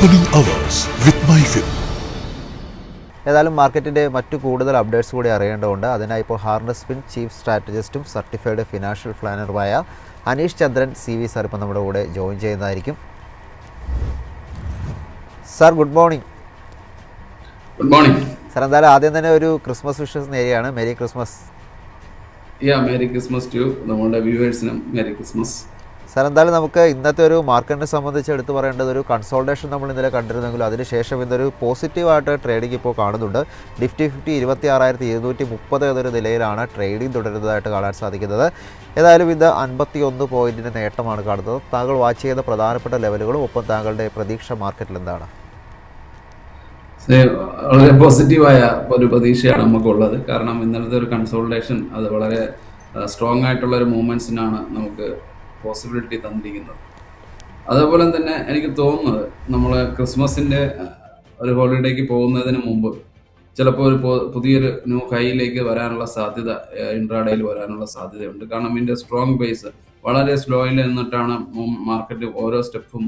Opening hours with MyFin. ഏതായാലും മാർക്കറ്റിൻ്റെ മറ്റു കൂടുതൽ അപ്ഡേറ്റ്സ് കൂടി അറിയേണ്ടതുണ്ട്. അതിനായി ഇപ്പോൾ ഹാർനസ് ഫിൻ ചീഫ് സ്ട്രാറ്റജിസ്റ്റും സർട്ടിഫൈഡ് ഫിനാൻഷ്യൽ പ്ലാനറുമായ അനീഷ് ചന്ദ്രൻ CV സാർ ഇപ്പോൾ നമ്മുടെ കൂടെ ജോയിൻ ചെയ്യുന്നതായിരിക്കും. Sir good morning. Good morning sir. എന്തായാലും ആദ്യം തന്നെ ഒരു ക്രിസ്മസ് വിഷസ് നേരെയാണ്. Merry Christmas. Merry Christmas to നമ്മുടെ വ്യൂവേഴ്സിനും മേരി ക്രിസ്മസ്. സാർ, എന്തായാലും നമുക്ക് ഇന്നത്തെ ഒരു മാർക്കറ്റിനെ സംബന്ധിച്ച് എടുത്തു പറയേണ്ടത് ഒരു കൺസോൾട്ടേഷൻ നമ്മൾ ഇന്നലെ കണ്ടിരുന്നെങ്കിലും അതിനുശേഷം ഇന്നൊരു പോസിറ്റീവായിട്ട് ട്രേഡിംഗ് ഇപ്പോൾ കാണുന്നുണ്ട്. നിഫ്റ്റി 26,230 എന്നൊരു നിലയിലാണ് ട്രേഡിംഗ് തുടരുന്നതായിട്ട് കാണാൻ സാധിക്കുന്നത്. ഏതായാലും ഇത് 51 പോയിൻറ്റിൻ്റെ നേട്ടമാണ് കാണുന്നത്. താങ്കൾ വാച്ച് ചെയ്യുന്ന പ്രധാനപ്പെട്ട ലെവലുകളും ഒപ്പം താങ്കളുടെ പ്രതീക്ഷ മാർക്കറ്റിൽ എന്താണ്? വളരെ പോസിറ്റീവായ ഒരു പ്രതീക്ഷയാണ് നമുക്കുള്ളത്. കാരണം ഇന്നലത്തെ ഒരു കൺസോൾട്ടേഷൻ അത് വളരെ സ്ട്രോങ് ആയിട്ടുള്ള ഒരു മൂവ്മെൻറ്റ്സിനാണ് നമുക്ക് പോസിബിലിറ്റി തന്നിരിക്കുന്നത്. അതേപോലെ തന്നെ എനിക്ക് തോന്നുന്നത് നമ്മൾ ക്രിസ്മസിൻ്റെ ഒരു ഹോളിഡേക്ക് പോകുന്നതിന് മുമ്പ് ചിലപ്പോൾ ഒരു പുതിയൊരു ന്യൂ ഹൈയിലേക്ക് വരാനുള്ള സാധ്യത ഇൻട്രാഡേയിൽ വരാനുള്ള സാധ്യതയുണ്ട്. കാരണം ഇതിൻ്റെ സ്ട്രോങ് ബേസ് വളരെ സ്ലോയിൽ നിന്നിട്ടാണ് മാർക്കറ്റ് ഓരോ സ്റ്റെപ്പും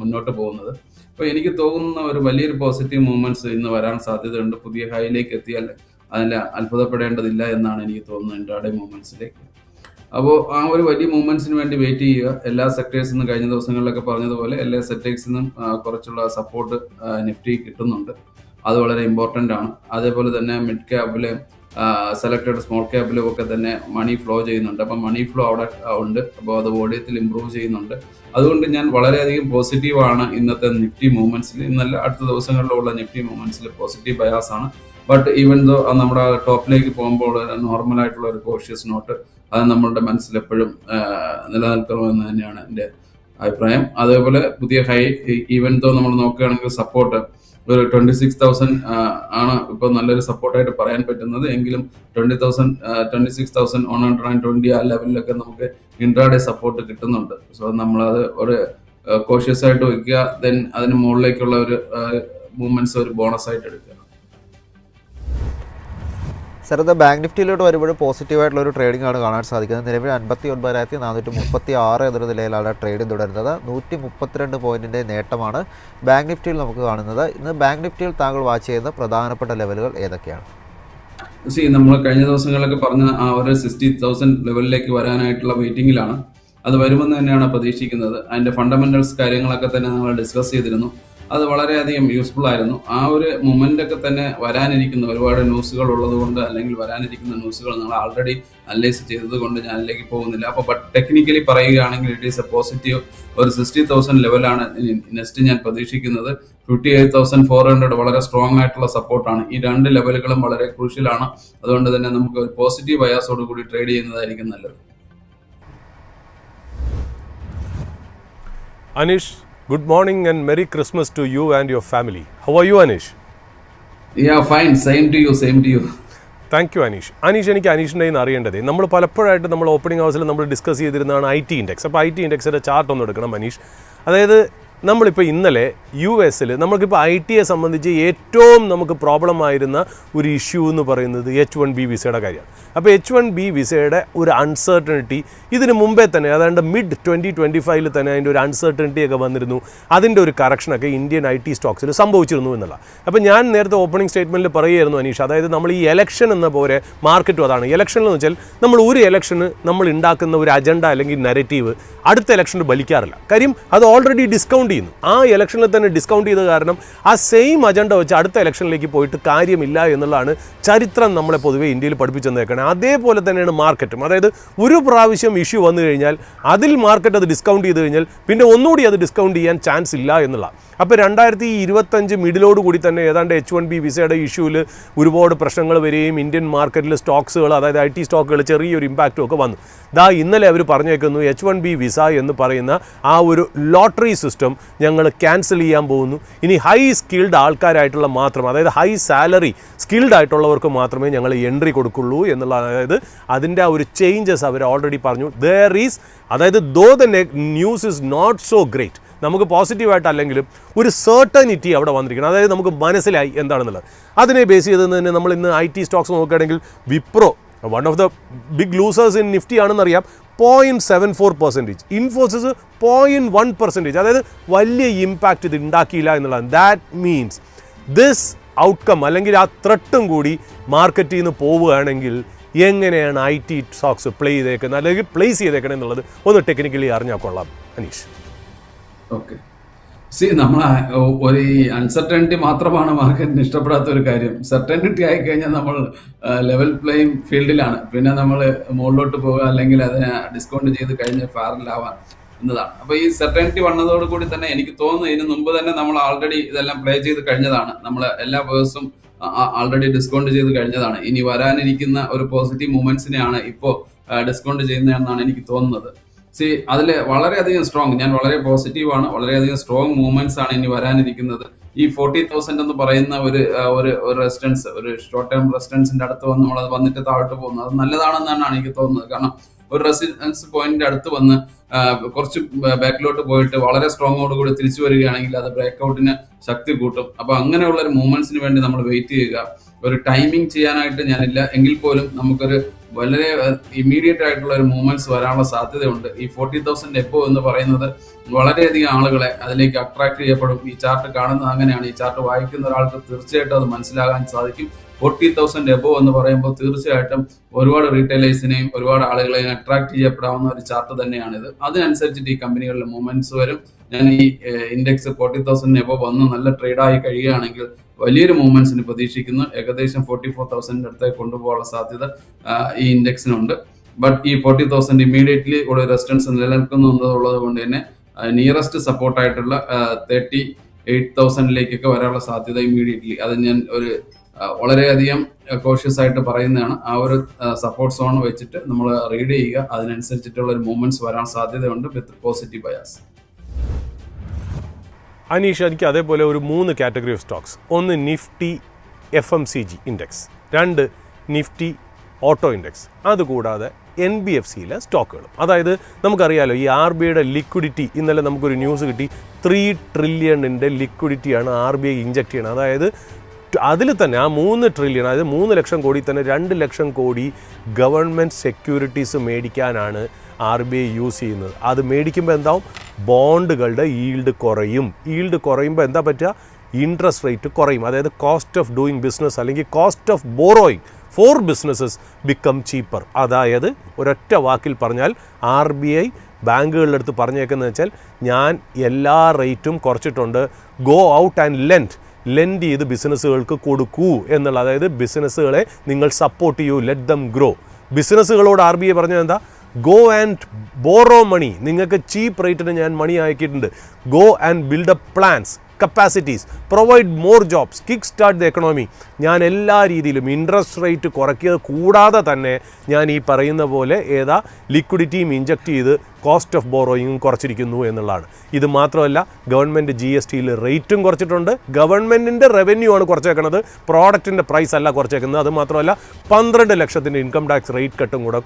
മുന്നോട്ട് പോകുന്നത്. അപ്പോൾ എനിക്ക് തോന്നുന്ന ഒരു വലിയൊരു പോസിറ്റീവ് മൂവ്മെൻറ്റ്സ് ഇന്ന് വരാൻ സാധ്യതയുണ്ട്. പുതിയ ഹൈയിലേക്ക് എത്തിയാൽ അതിൽ അത്ഭുതപ്പെടേണ്ടതില്ല എന്നാണ് എനിക്ക് തോന്നുന്നത് ഇൻട്രാഡേ മൂവ്മെൻറ്റ്സിലേക്ക്. അപ്പോൾ ആ ഒരു വലിയ മൂവ്മെൻറ്റ്സിന് വേണ്ടി വെയിറ്റ് ചെയ്യുക. എല്ലാ സെക്ടേഴ്സിൽ നിന്നും കഴിഞ്ഞ ദിവസങ്ങളിലൊക്കെ പറഞ്ഞതുപോലെ എല്ലാ സെക്ടേഴ്സിൽ നിന്നും കുറച്ചുള്ള സപ്പോർട്ട് നിഫ്റ്റി കിട്ടുന്നുണ്ട്. അത് വളരെ ഇമ്പോർട്ടൻ്റ് ആണ്. അതേപോലെ തന്നെ മിഡ് ക്യാപ്പിലെ സെലക്റ്റഡ് സ്മോൾ ക്യാപ്പിലും ഒക്കെ തന്നെ മണി ഫ്ലോ ചെയ്യുന്നുണ്ട്. അപ്പം മണി ഫ്ലോ അവിടെ ഉണ്ട്. അപ്പോൾ അത് വോളിയത്തിൽ ഇമ്പ്രൂവ് ചെയ്യുന്നുണ്ട്. അതുകൊണ്ട് ഞാൻ വളരെയധികം പോസിറ്റീവാണ് ഇന്നത്തെ നിഫ്റ്റി മൂവ്മെൻറ്റ്സിൽ. ഇന്നല്ല അടുത്ത ദിവസങ്ങളിലുള്ള നിഫ്റ്റി മൂവ്മെൻറ്റ്സിൽ പോസിറ്റീവ് ബയാസ് ആണ്. ബട്ട് ഈവൻ ദോ നമ്മുടെ ടോപ്പിലേക്ക് പോകുമ്പോൾ നോർമലായിട്ടുള്ള ഒരു കോഷ്യസ് നോട്ട് അത് നമ്മളുടെ മനസ്സിൽ എപ്പോഴും നിലനിൽക്കണമെന്ന് തന്നെയാണ് എൻ്റെ അഭിപ്രായം. അതേപോലെ പുതിയ ഹൈ ഈവൻ ദോ നമ്മൾ നോക്കുകയാണെങ്കിൽ സപ്പോർട്ട് ഒരു 26,000 ആണ് ഇപ്പോൾ നല്ലൊരു സപ്പോർട്ടായിട്ട് പറയാൻ പറ്റുന്നത്. എങ്കിലും 26,120 ആ ലെവലിലൊക്കെ നമുക്ക് ഇൻട്രാഡേ സപ്പോർട്ട് കിട്ടുന്നുണ്ട്. സോ നമ്മളത് ഒരു കോഷ്യസ് ആയിട്ട് വയ്ക്കുക. ദെൻ അതിന് മുകളിലേക്കുള്ള ഒരു മൂവ്മെന്റ്സ് ഒരു ബോണസ് ആയിട്ട് എടുക്കുക. സാർ, ഇത് ബാങ്ക് നിഫ്റ്റിയിലോട്ട് വരുമ്പോൾ പോസിറ്റീവായിട്ടുള്ള ഒരു ട്രേഡിംഗ് ആണ് കാണാൻ സാധിക്കുന്നത്. നിലവിൽ 59,436 എന്നൊരു നിലയിലാണ് ട്രേഡിംഗ് തുടരുന്നത്. 132 പോയിൻറ്റിൻ്റെ നേട്ടമാണ് ബാങ്ക് നിഫ്റ്റിയിൽ നമുക്ക് കാണുന്നത്. ഇന്ന് ബാങ്ക് നിഫ്റ്റിയിൽ താങ്കൾ വാച്ച് ചെയ്യുന്ന പ്രധാനപ്പെട്ട ലെവലുകൾ ഏതൊക്കെയാണ്? നമ്മൾ കഴിഞ്ഞ ദിവസങ്ങളിലൊക്കെ പറഞ്ഞ ആ ഒരു 60,000 ലെവലിലേക്ക് വരാനായിട്ടുള്ള വെയിറ്റിംഗിലാണ്. അത് വരുമെന്ന് തന്നെയാണ് പ്രതീക്ഷിക്കുന്നത്. അതിൻ്റെ ഫണ്ടമെന്റൽസ് കാര്യങ്ങളൊക്കെ തന്നെ നമ്മൾ ഡിസ്കസ് ചെയ്തിരുന്നു. അത് വളരെയധികം യൂസ്ഫുൾ ആയിരുന്നു. ആ ഒരു മൊമെൻ്റൊക്കെ തന്നെ വരാനിരിക്കുന്ന ഒരുപാട് ന്യൂസുകൾ ഉള്ളത് കൊണ്ട് അല്ലെങ്കിൽ വരാനിരിക്കുന്ന ന്യൂസുകൾ നമ്മൾ ആൾറെഡി അനലൈസ് ചെയ്തത് കൊണ്ട് ഞാൻ അതിലേക്ക് പോകുന്നില്ല. അപ്പോൾ ബട്ട് ടെക്നിക്കലി പറയുകയാണെങ്കിൽ ഇറ്റ് ഈസ് എ പോസിറ്റീവ്. ഒരു 60,000 ലെവലാണ് നെക്സ്റ്റ് ഞാൻ പ്രതീക്ഷിക്കുന്നത്. 58,400 വളരെ സ്ട്രോങ് ആയിട്ടുള്ള സപ്പോർട്ടാണ്. ഈ രണ്ട് ലെവലുകളും വളരെ ക്രൂഷ്യലാണ്. അതുകൊണ്ട് തന്നെ നമുക്ക് ഒരു പോസിറ്റീവ് ബയാസോട് കൂടി ട്രേഡ് ചെയ്യുന്നതായിരിക്കും നല്ലത്. Anish, good morning and Merry Christmas to you and your family. How are you, Anish? Yeah, fine. Same to you. Thank you Aneesh. എനിക്ക് അനീഷിൻ്റെ അറിയേണ്ടത് നമ്മൾ പലപ്പോഴായിട്ട് നമ്മൾ ഓപ്പണിംഗ് ഹൗസിൽ നമ്മൾ ഡിസ്കസ് ചെയ്തിരുന്നതാണ് IT ഇൻഡെക്സ്. അപ്പോൾ IT ഇൻഡെക്സിൻ്റെ ചാർട്ട് ഒന്ന് എടുക്കണം അനീഷ്. അതായത് നമ്മളിപ്പോൾ ഇന്നലെ US നമുക്കിപ്പോൾ IT സംബന്ധിച്ച് ഏറ്റവും നമുക്ക് പ്രോബ്ലം ആയിരുന്ന ഒരു ഇഷ്യൂ എന്ന് പറയുന്നത് H1B വിസയുടെ കാര്യമാണ്. അപ്പോൾ H1B വിസയുടെ ഒരു അൺസർട്ടനിറ്റി ഇതിന് മുമ്പേ തന്നെ അതായത് മിഡ് 2025 തന്നെ അതിൻ്റെ ഒരു അൺസർട്ടനിറ്റി ഒക്കെ വന്നിരുന്നു. അതിൻ്റെ ഒരു കറക്ഷനൊക്കെ ഇന്ത്യൻ IT സ്റ്റോക്സിൽ സംഭവിച്ചിരുന്നു എന്നുള്ള. അപ്പോൾ ഞാൻ നേരത്തെ ഓപ്പണിംഗ് സ്റ്റേറ്റ്മെൻറ്റിൽ പറയുമായിരുന്നു അനീഷ്, അതായത് നമ്മൾ ഈ ഇലക്ഷൻ എന്ന പോലെ മാർക്കറ്റും അതാണ്. ഇലക്ഷൻ എന്ന് വെച്ചാൽ നമ്മൾ ഒരു ഇലക്ഷന് നമ്മൾ ഉണ്ടാക്കുന്ന ഒരു അജണ്ട അല്ലെങ്കിൽ നെറേറ്റീവ് അടുത്ത ഇലക്ഷന് ബലിക്കാറില്ല. കാര്യം അത് ഓൾറെഡി ഡിസ്കൗണ്ട് ചെയ്യുന്നു. ആ ഇലക്ഷനിൽ തന്നെ ഡിസ്കൗണ്ട് ചെയ്ത കാരണം ആ സെയിം അജണ്ട വെച്ച് അടുത്ത ഇലക്ഷനിലേക്ക് പോയിട്ട് കാര്യമില്ല എന്നുള്ളതാണ് ചരിത്രം നമ്മളെ പൊതുവേ ഇന്ത്യയിൽ പഠിപ്പിച്ചു തന്നേക്കണം. അതേപോലെ തന്നെയാണ് മാർക്കറ്റും. അതായത് ഒരു പ്രാവശ്യം ഇഷ്യൂ വന്നു കഴിഞ്ഞാൽ അതിൽ മാർക്കറ്റ് അത് ഡിസ്കൗണ്ട് ചെയ്ത് കഴിഞ്ഞാൽ പിന്നെ ഒന്നുകൂടി അത് ഡിസ്കൗണ്ട് ചെയ്യാൻ ചാൻസ് ഇല്ല എന്നുള്ള. അപ്പോൾ 2025 മിഡിലോട് കൂടി തന്നെ ഏതാണ്ട് H1B വിസയുടെ ഇഷ്യൂവിൽ ഒരുപാട് പ്രശ്നങ്ങൾ വരികയും ഇന്ത്യൻ മാർക്കറ്റിൽ സ്റ്റോക്സുകൾ അതായത് IT സ്റ്റോക്കുകൾ ചെറിയൊരു ഇമ്പാക്റ്റും ഒക്കെ വന്നു. ഇന്നലെ അവർ പറഞ്ഞേക്കുന്നു H1B വിസ എന്ന് പറയുന്ന ആ ഒരു ലോട്ടറി സിസ്റ്റം ഞങ്ങൾ ക്യാൻസൽ ചെയ്യാൻ പോകുന്നു. ഇനി ഹൈ സ്കിൽഡ് ആൾക്കാരായിട്ടുള്ള മാത്രം, അതായത് ഹൈ സാലറി സ്കിൽഡ് ആയിട്ടുള്ളവർക്ക് മാത്രമേ ഞങ്ങൾ എൻട്രി കൊടുക്കുള്ളൂ എന്നുള്ള, അതായത് അതിൻ്റെ ആ ഒരു ചേഞ്ചസ് അവർ ഓൾറെഡി പറഞ്ഞു. അതായത് though the news is not so great, നമുക്ക് പോസിറ്റീവായിട്ടല്ലെങ്കിലും ഒരു സർട്ടനിറ്റി അവിടെ വന്നിരിക്കണം. അതായത് നമുക്ക് മനസ്സിലായി എന്താണെന്നുള്ളത്. അതിനെ ബേസ് ചെയ്ത് തന്നെ നമ്മൾ ഇന്ന് IT സ്റ്റോക്സ് നോക്കുകയാണെങ്കിൽ Wipro one of the big losers in Nifty ആണെന്നറിയാം. 0.74%, ഇൻഫോസിസ് 0.1%. അതായത് വലിയ ഇമ്പാക്റ്റ് ഇത് ഉണ്ടാക്കിയില്ല എന്നുള്ളതാണ്. ദാറ്റ് മീൻസ് ദിസ് ഔട്ട്കം അല്ലെങ്കിൽ ആ ത്രെട്ടും കൂടി മാർക്കറ്റിൽ നിന്ന് പോവുകയാണെങ്കിൽ എങ്ങനെയാണ് IT സ്റ്റോക്സ് പ്ലേസ് ചെയ്തേക്കുന്നത് എന്നുള്ളത് ഒന്ന് ടെക്നിക്കലി അറിഞ്ഞാൽ കൊള്ളാം അനീഷ്. ഓക്കെ, നമ്മൾ ഒരു അൺസർട്ടനിറ്റി മാത്രമാണ് മാർക്കറ്റിന് ഇഷ്ടപ്പെടാത്ത ഒരു കാര്യം. സർട്ടനിറ്റി ആയിക്കഴിഞ്ഞാൽ നമ്മൾ ലെവൽ പ്ലേയിങ് ഫീൽഡിലാണ്, പിന്നെ നമ്മൾ മുകളിലോട്ട് പോകുക അല്ലെങ്കിൽ അതിനെ ഡിസ്കൗണ്ട് ചെയ്ത് കഴിഞ്ഞ് ഫാറിലാവാൻ എന്നതാണ്. അപ്പൊ ഈ സർട്ടനിറ്റി വന്നതോട് കൂടി തന്നെ എനിക്ക് തോന്നുന്നു ഇതിന് മുമ്പ് തന്നെ നമ്മൾ ആൾറെഡി ഇതെല്ലാം പ്ലേ ചെയ്ത് കഴിഞ്ഞതാണ്. നമ്മൾ എല്ലാ വേഴ്സും ആൾറെഡി ഡിസ്കൗണ്ട് ചെയ്ത് കഴിഞ്ഞതാണ്. ഇനി വരാനിരിക്കുന്ന ഒരു പോസിറ്റീവ് മൂവ്മെന്റ്സിനെയാണ് ഇപ്പോൾ ഡിസ്കൗണ്ട് ചെയ്യുന്നതെന്നാണ് എനിക്ക് തോന്നുന്നത്. അതിൽ വളരെയധികം സ്ട്രോങ്, ഞാൻ വളരെ പോസിറ്റീവാണ്, വളരെയധികം സ്ട്രോങ് മൂവ്മെന്റ്സ് ആണ് ഇനി വരാനിരിക്കുന്നത്. ഈ 40,000 എന്ന് പറയുന്ന ഒരു റെസിസ്റ്റൻസ്, ഒരു ഷോർട്ട് ടേം റെസിസ്റ്റൻസിന്റെ അടുത്ത് വന്ന് നമ്മളത് വന്നിട്ട് താഴോട്ട് പോകുന്നത് അത് നല്ലതാണെന്നാണ് എനിക്ക് തോന്നുന്നത്. കാരണം ഒരു റെസിസ്റ്റൻസ് പോയിന്റിന്റെ അടുത്ത് വന്ന് കുറച്ച് ബാക്കിലോട്ട് പോയിട്ട് വളരെ സ്ട്രോങ്ങോടുകൂടി തിരിച്ചു വരികയാണെങ്കിൽ അത് ബ്രേക്ക്ഔട്ടിന് ശക്തി കൂട്ടും. അപ്പൊ അങ്ങനെയുള്ള ഒരു മൂവ്മെന്റ്സിന് വേണ്ടി നമ്മൾ വെയിറ്റ് ചെയ്യുക. ഒരു ടൈമിംഗ് ചെയ്യാനായിട്ട് ഞാനില്ല എങ്കിൽ പോലും നമുക്കൊരു വളരെ ഇമ്മീഡിയറ്റ് ആയിട്ടുള്ള ഒരു മൂവ്മെന്റ്സ് വരാനുള്ള സാധ്യതയുണ്ട്. ഈ 40,000 എബോ എന്ന് പറയുന്നത് വളരെയധികം ആളുകളെ അതിലേക്ക് അട്രാക്ട് ചെയ്യപ്പെടും. ഈ ചാർട്ട് കാണുന്നത് അങ്ങനെയാണ്. ഈ ചാർട്ട് വായിക്കുന്ന ഒരാൾക്ക് തീർച്ചയായിട്ടും അത് മനസ്സിലാകാൻ സാധിക്കും. 40,000 എബോ എന്ന് പറയുമ്പോൾ തീർച്ചയായിട്ടും ഒരുപാട് റീറ്റെയിലേഴ്സിനെയും ഒരുപാട് ആളുകളെയും അട്രാക്ട് ചെയ്യപ്പെടാവുന്ന ഒരു ചാർട്ട് തന്നെയാണിത്. അതിനനുസരിച്ചിട്ട് ഈ കമ്പനികളിലെ മൂവ്മെന്റ്സ് വരും. ഞാൻ ഈ ഇൻഡെക്സ് 40,000 എബോ വന്ന് നല്ല ട്രേഡായി കഴിയുകയാണെങ്കിൽ വലിയൊരു മൂവ്മെന്റ്സിന് പ്രതീക്ഷിക്കുന്നു. ഏകദേശം 44,000 അടുത്തേക്ക് കൊണ്ടുപോകാനുള്ള സാധ്യത ഈ ഇൻഡെക്സിനുണ്ട്. ബട്ട് ഈ 40,000 ഇമ്മീഡിയറ്റ്ലി ഒരു റെസിസ്റ്റൻസ് നിലനിൽക്കുന്നു എന്നുള്ളത് കൊണ്ട് തന്നെ നിയറസ്റ്റ് സപ്പോർട്ടായിട്ടുള്ള 38,000 വരാനുള്ള സാധ്യത ഇമ്മീഡിയറ്റ്ലി, അത് ഞാൻ ഒരു വളരെയധികം കോഷ്യസ് ആയിട്ട് പറയുന്നതാണ്. ആ ഒരു സപ്പോർട്ട് സോൺ വെച്ചിട്ട് നമ്മൾ റീഡ് ചെയ്യുക. അതിനനുസരിച്ചിട്ടുള്ള ഒരു മൂവ്മെന്റ്സ് വരാൻ സാധ്യതയുണ്ട് വിത്ത് പോസിറ്റീവ് ബയാസ്. അനീഷ്, എനിക്ക് അതേപോലെ ഒരു 3 കാറ്റഗറി ഓഫ് സ്റ്റോക്സ്. ഒന്ന് Nifty FMCG index, 2 Nifty auto index, അതുകൂടാതെ NBFCയിലെ സ്റ്റോക്കുകളും. അതായത് നമുക്കറിയാലോ ഈ RBIയുടെ ലിക്വിഡിറ്റി, ഇന്നലെ നമുക്കൊരു ന്യൂസ് കിട്ടി, 3 ട്രില്യണിൻ്റെ ലിക്വിഡിറ്റിയാണ് RBI ഇഞ്ചക്ട് ചെയ്യണത്. അതായത് അതിൽ തന്നെ ആ 3 ട്രില്യൺ, അതായത് 3 ലക്ഷം കോടി തന്നെ 2 lakh crore government securities മേടിക്കാനാണ് RBI use ചെയ്യുന്നത്. അത് മേടിക്കുമ്പോൾ എന്താവും, ബോണ്ടുകളുടെ ഈൽഡ് കുറയും. ഈൽഡ് കുറയുമ്പോൾ എന്താ പറ്റുക, ഇൻട്രസ്റ്റ് റേറ്റ് കുറയും. അതായത് കോസ്റ്റ് ഓഫ് ഡൂയിങ് ബിസിനസ് അല്ലെങ്കിൽ cost of borrowing for businesses become cheaper. അതായത് ഒരൊറ്റ വാക്കിൽ പറഞ്ഞാൽ RBI ബാങ്കുകളുടെ അടുത്ത് പറഞ്ഞേക്കുന്നത് വെച്ചാൽ, ഞാൻ എല്ലാ റേറ്റും കുറച്ചിട്ടുണ്ട്, ഗോ ഔട്ട് ആൻഡ് ലെൻഡ് ചെയ്ത് ബിസിനസ്സുകൾക്ക് കൊടുക്കൂ എന്നുള്ള. അതായത് ബിസിനസ്സുകളെ നിങ്ങൾ സപ്പോർട്ട് ചെയ്യൂ, ലെറ്റ് ദം ഗ്രോ. ബിസിനസ്സുകളോട് RBI പറഞ്ഞത് എന്താ, ഗോ ആൻഡ് ബോറോ മണി, നിങ്ങൾക്ക് ചീപ്പ് റേറ്റിന് ഞാൻ മണി അയക്കിയിട്ടുണ്ട്. Go and build up plans, capacities, provide more jobs, kick start the economy. ഞാൻ എല്ലാ രീതിയിലും ഇൻട്രസ്റ്റ് റേറ്റ് കുറയ്ക്കുക കൂടാതെ തന്നെ ഞാൻ ഈ പറയുന്ന പോലെ ലിക്വിഡിറ്റിയും ഇഞ്ചക്ട് ചെയ്ത് കോസ്റ്റ് ഓഫ് ബോറോയിങ്ങും കുറച്ചിരിക്കുന്നു എന്നുള്ളതാണ്. ഇത് മാത്രമല്ല, ഗവൺമെൻറ് GSTയിൽ റേറ്റും കുറച്ചിട്ടുണ്ട്. ഗവൺമെൻറ്റിൻ്റെ റവന്യൂ ആണ് കുറച്ചേക്കുന്നത്, പ്രോഡക്റ്റിൻ്റെ പ്രൈസ് അല്ല കുറച്ചേക്കുന്നത്. അത് മാത്രമല്ല 12 ലക്ഷത്തിൻ്റെ ഇൻകം ടാക്സ് റേറ്റ് കട്ടും കൂടെ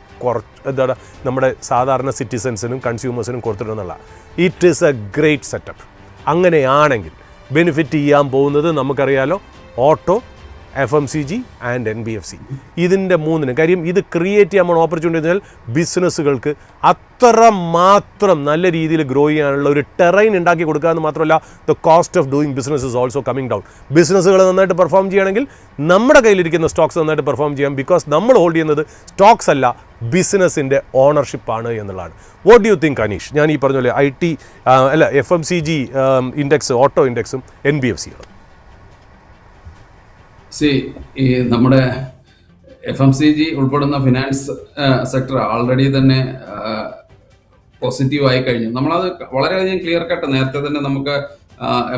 നമ്മുടെ സാധാരണ സിറ്റിസൺസിനും കൺസ്യൂമേഴ്സിനും കൊടുത്തിട്ടുണ്ടെന്നുള്ള. It is a great setup. അങ്ങനെയാണെങ്കിൽ ബെനിഫിറ്റ് ചെയ്യാൻ പോകുന്നത് നമുക്കറിയാലോ, ഓട്ടോ, FMCG ആൻഡ് NBFC. ഇതിൻ്റെ 3നും കാര്യം ഇത് ക്രിയേറ്റ് ചെയ്യാൻ പോകുന്ന ഓപ്പർച്യൂണിറ്റി എന്ന് വെച്ചാൽ ബിസിനസ്സുകൾക്ക് അത്രമാത്രം നല്ല രീതിയിൽ ഗ്രോ ചെയ്യാനുള്ള ഒരു ടെറൈൻ ഉണ്ടാക്കി കൊടുക്കുക എന്ന് മാത്രമല്ല, the cost of doing business is also coming down. ബിസിനസ്സുകൾ നന്നായിട്ട് പെർഫോം ചെയ്യണമെങ്കിൽ നമ്മുടെ കയ്യിലിരിക്കുന്ന സ്റ്റോക്സ് നന്നായിട്ട് പെർഫോം ചെയ്യാം. ബിക്കോസ് നമ്മൾ ഹോൾഡ് ചെയ്യുന്നത് സ്റ്റോക്സ് അല്ല, ബിസിനസ്സിൻ്റെ ഓണർഷിപ്പാണ് എന്നുള്ളതാണ്. What do you think Aneesh? ഞാൻ ഈ പറഞ്ഞ പോലെ FMCG ഇൻഡെക്സ്, ഓട്ടോ ഇൻഡെക്സും NBFCകളും. ഈ നമ്മുടെ FMCG ഉൾപ്പെടുന്ന ഫിനാൻസ് സെക്ടർ ആൾറെഡി തന്നെ പോസിറ്റീവ് ആയി കഴിഞ്ഞു. നമ്മളത് വളരെയധികം ക്ലിയർ കട്ട് നേരത്തെ തന്നെ നമുക്ക്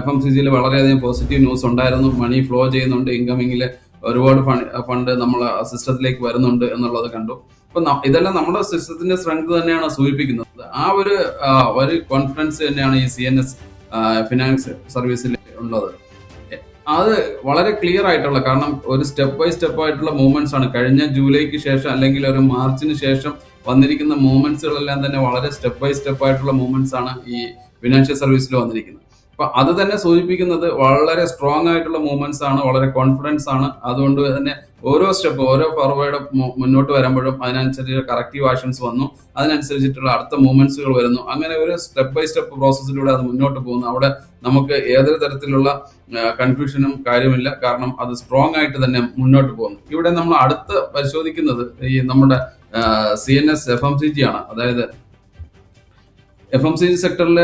FMCGയിൽ വളരെയധികം പോസിറ്റീവ് ന്യൂസ് ഉണ്ടായിരുന്നു. മണി ഫ്ലോ ചെയ്യുന്നുണ്ട്, ഇൻകമിങ്ങിൽ ഒരുപാട് ഫണ്ട് നമ്മളെ സിസ്റ്റത്തിലേക്ക് വരുന്നുണ്ട് എന്നുള്ളത് കണ്ടു. അപ്പൊ ഇതെല്ലാം നമ്മുടെ സിസ്റ്റത്തിന്റെ സ്ട്രെങ്ത് തന്നെയാണ് സൂചിപ്പിക്കുന്നത്. ആ ഒരു കോൺഫിഡൻസ് തന്നെയാണ് ഈ CNS ഫിനാൻസ് സർവീസിൽ ഉള്ളത്. അത് വളരെ ക്ലിയർ ആയിട്ടുള്ള, കാരണം ഒരു സ്റ്റെപ്പ് ബൈ സ്റ്റെപ്പ് ആയിട്ടുള്ള മൂവ്മെന്റ്സ് ആണ്. കഴിഞ്ഞ ജൂലൈക്ക് ശേഷം അല്ലെങ്കിൽ ഒരു മാർച്ചിന് ശേഷം വന്നിരിക്കുന്ന മൂവ്മെന്റ്സുകളെല്ലാം തന്നെ വളരെ സ്റ്റെപ്പ് ബൈ സ്റ്റെപ്പ് ആയിട്ടുള്ള മൂവ്മെന്റ്സ് ആണ് ഈ ഫിനാൻഷ്യൽ സർവീസിൽ വന്നിരിക്കുന്നത്. അപ്പൊ അത് തന്നെ സൂചിപ്പിക്കുന്നത് വളരെ സ്ട്രോങ് ആയിട്ടുള്ള മൂവ്മെന്റ്സ് ആണ്, വളരെ കോൺഫിഡൻസ് ആണ്. അതുകൊണ്ട് തന്നെ ഓരോ സ്റ്റെപ്പ്, ഓരോ ഫോർവേഡ് മുന്നോട്ട് വരുമ്പോഴും അതിനനുസരിച്ച് കറക്റ്റീവ് ആക്ഷൻസ് വന്നു, അതിനനുസരിച്ചിട്ടുള്ള അടുത്ത മൂവ്മെന്റ്സുകൾ വരുന്നു. അങ്ങനെ ഒരു സ്റ്റെപ്പ് ബൈ സ്റ്റെപ്പ് പ്രോസസ്സിലൂടെ അത് മുന്നോട്ട് പോകുന്നു. അവിടെ നമുക്ക് ഏതൊരു തരത്തിലുള്ള കൺഫ്യൂഷനും കാര്യമില്ല, കാരണം അത് സ്ട്രോങ് ആയിട്ട് തന്നെ മുന്നോട്ട് പോകുന്നു. ഇവിടെ നമ്മൾ അടുത്ത് പരിശോധിക്കുന്നത് ഈ നമ്മുടെ CNS FMCG ആണ്. അതായത് FMCG സെക്ടറിൽ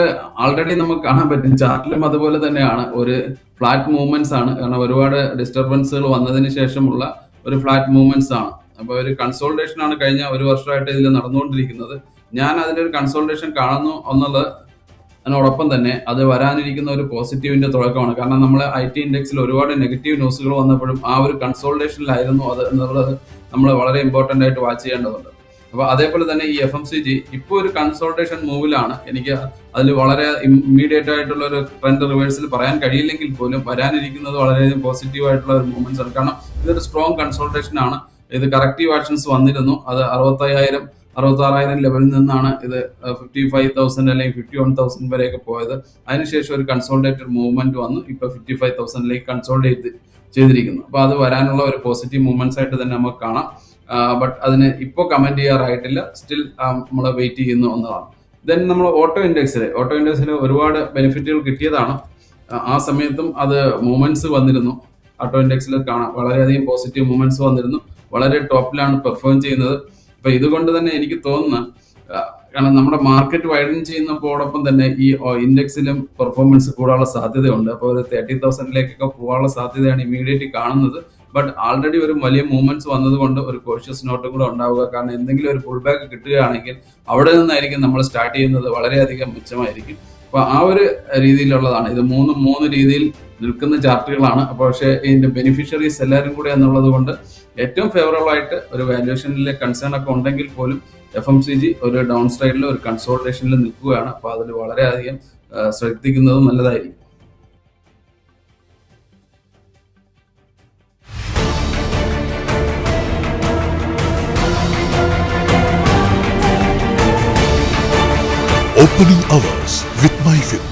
ആൾറെഡി നമുക്ക് കാണാൻ പറ്റും, ചാർട്ടിലും അതുപോലെ തന്നെയാണ്, ഒരു ഫ്ലാറ്റ് മൂവ്മെന്റ്സ് ആണ്. കാരണം ഒരുപാട് ഡിസ്റ്റർബൻസുകൾ വന്നതിന് ശേഷമുള്ള ഒരു ഫ്ലാറ്റ് മൂവ്മെന്റ്സ് ആണ്. അപ്പോൾ ഒരു കൺസോൾട്ടേഷൻ ആണ് കഴിഞ്ഞ ഒരു വർഷമായിട്ട് ഇതിൽ നടന്നുകൊണ്ടിരിക്കുന്നത്. ഞാൻ അതിന്റെ ഒരു കൺസോൾട്ടേഷൻ കാണുന്നു എന്നതോടൊപ്പം തന്നെ അത് വരാനിരിക്കുന്ന ഒരു പോസിറ്റീവിന്റെ തുടക്കമാണ്. കാരണം നമ്മൾ IT ഇൻഡെക്സിൽ ഒരുപാട് നെഗറ്റീവ് ന്യൂസുകൾ വന്നപ്പോഴും ആ ഒരു കൺസോൾട്ടേഷനിലായിരുന്നു അത് എന്നുള്ളത് നമ്മൾ വളരെ ഇമ്പോർട്ടന്റ് ആയിട്ട് വാച്ച് ചെയ്യേണ്ടതുണ്ട്. അപ്പൊ അതേപോലെ തന്നെ ഈ FMCG ഇപ്പോൾ ഒരു കൺസോൾട്ടേഷൻ മൂവിലാണ്. എനിക്ക് അതിൽ വളരെ ഇമ്മീഡിയറ്റ് ആയിട്ടുള്ള ഒരു ട്രെൻഡ് റിവേഴ്സിൽ പറയാൻ കഴിയില്ലെങ്കിൽ പോലും വരാനിരിക്കുന്നത് വളരെയധികം പോസിറ്റീവ് ആയിട്ടുള്ള ഒരു മൂവ്മെന്റ്സ് ആണ്. കാരണം ഇതൊരു സ്ട്രോങ് കൺസോൾട്ടേഷൻ ആണ്. ഇത് കറക്റ്റീവ് ആക്ഷൻസ് വന്നിരുന്നു. അത് 65,000 66,000 ലെവലിൽ നിന്നാണ് ഇത് 55,000 അല്ലെങ്കിൽ 51,000 വരെയൊക്കെ പോയത്. അതിനുശേഷം ഒരു കൺസോൾട്ടേറ്റഡ് മൂവ്മെന്റ് വന്നു. ഇപ്പൊ 55,000ലേക്ക് കൺസോൾട്ടേറ്റ് ചെയ്തിരിക്കുന്നു. അപ്പൊ അത് വരാനുള്ള ഒരു പോസിറ്റീവ് മൂവ്മെന്റ്സ് ആയിട്ട് തന്നെ നമുക്ക് കാണാം. ബട്ട് അതിന് ഇപ്പോൾ കമന്റ് ചെയ്യാറായിട്ടില്ല, സ്റ്റിൽ നമ്മൾ വെയിറ്റ് ചെയ്യുന്നു എന്നതാണ്. ദെൻ നമ്മൾ ഓട്ടോ ഇൻഡെക്സിൽ ഒരുപാട് ബെനിഫിറ്റുകൾ കിട്ടിയതാണ്. ആ സമയത്തും അത് മൂവ്മെന്റ്സ് വന്നിരുന്നു. ഓട്ടോ ഇൻഡെക്സിൽ കാണാം വളരെയധികം പോസിറ്റീവ് മൂവ്മെന്റ്സ് വന്നിരുന്നു. വളരെ ടോപ്പിലാണ് പെർഫോം ചെയ്യുന്നത്. അപ്പൊ ഇതുകൊണ്ട് തന്നെ എനിക്ക് തോന്നുന്നു, കാരണം നമ്മുടെ മാർക്കറ്റ് വൈഡൻ ചെയ്യുന്നതോടൊപ്പം തന്നെ ഈ ഇൻഡെക്സിലും പെർഫോമൻസ് കൂടാനുള്ള സാധ്യതയുണ്ട്. അപ്പോൾ ഒരു 30,000ലേക്കൊക്കെ പോകാനുള്ള സാധ്യതയാണ് ഇമീഡിയറ്റ്ലി കാണുന്നത്. ബട്ട് ആൾറെഡി ഒരു വലിയ മൂവ്മെന്റ്സ് വന്നതുകൊണ്ട് ഒരു കോഷ്യസ് നോട്ടും കൂടെ ഉണ്ടാവുക. കാരണം എന്തെങ്കിലും ഒരു പുൾ ബാക്ക് കിട്ടുകയാണെങ്കിൽ അവിടെ നിന്നായിരിക്കും നമ്മൾ സ്റ്റാർട്ട് ചെയ്യുന്നത്, വളരെയധികം മെച്ചമായിരിക്കും. അപ്പൊ ആ ഒരു രീതിയിലുള്ളതാണ്. ഇത് മൂന്ന് രീതിയിൽ നിൽക്കുന്ന ചാർട്ടുകളാണ്. അപ്പോൾ പക്ഷേ ഇതിന്റെ ബെനിഫിഷ്യറീസ് എല്ലാവരും കൂടെ എന്നുള്ളത് കൊണ്ട് ഏറ്റവും ഫേവറബിൾ ആയിട്ട് ഒരു വാല്യുവേഷനിലെ കൺസേൺ ഒക്കെ ഉണ്ടെങ്കിൽ പോലും FMCG ഒരു ഡൗൺ സൈഡിൽ ഒരു കൺസോൾട്ടേഷനിൽ നിൽക്കുകയാണ്. അപ്പൊ അതിൽ വളരെയധികം ശ്രദ്ധിക്കുന്നത് നല്ലതായിരിക്കും. Opening hours with MyFin.